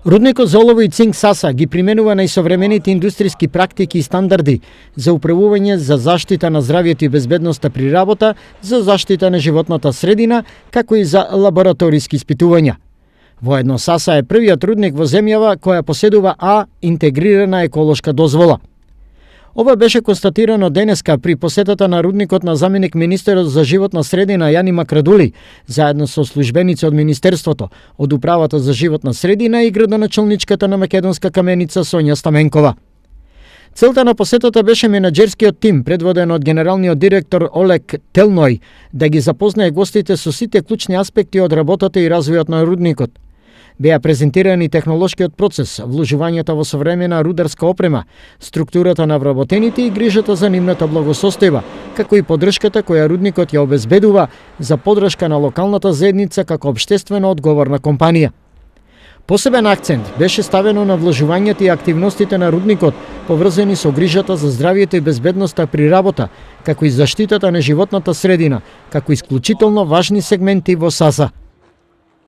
Рудникот за олово и цинк САСА ги применува најсовремените индустријски практики и стандарди за управување за заштита на здравјето и безбедноста при работа, за заштита на животната средина, како и за лабораториски испитувања. Воедно САСА е првиот рудник во земјава која поседува интегрирана еколошка дозвола. Ова беше констатирано денеска при посетата на рудникот на заменик министерот за животна средина Јани Макрадули, заедно со службеници од Министерството, од Управата за животна средина и градоначалничката на Македонска каменица Сонја Стаменкова. Целта на посетата беше менаџерскиот тим, предводен од генералниот директор Олег Телној, да ги запознае гостите со сите клучни аспекти од работата и развојот на рудникот. Беа презентирани технолошкиот процес, вложувањата во современа рударска опрема, структурата на вработените и грижата за нивната благосостојба, како и поддршката која рудникот ја обезбедува за поддршка на локалната заедница како општествено одговорна компанија. Посебен акцент беше ставено на вложувањата и активностите на рудникот, поврзани со грижата за здравјето и безбедноста при работа, како и заштитата на животната средина, како исклучително важни сегменти во САСА.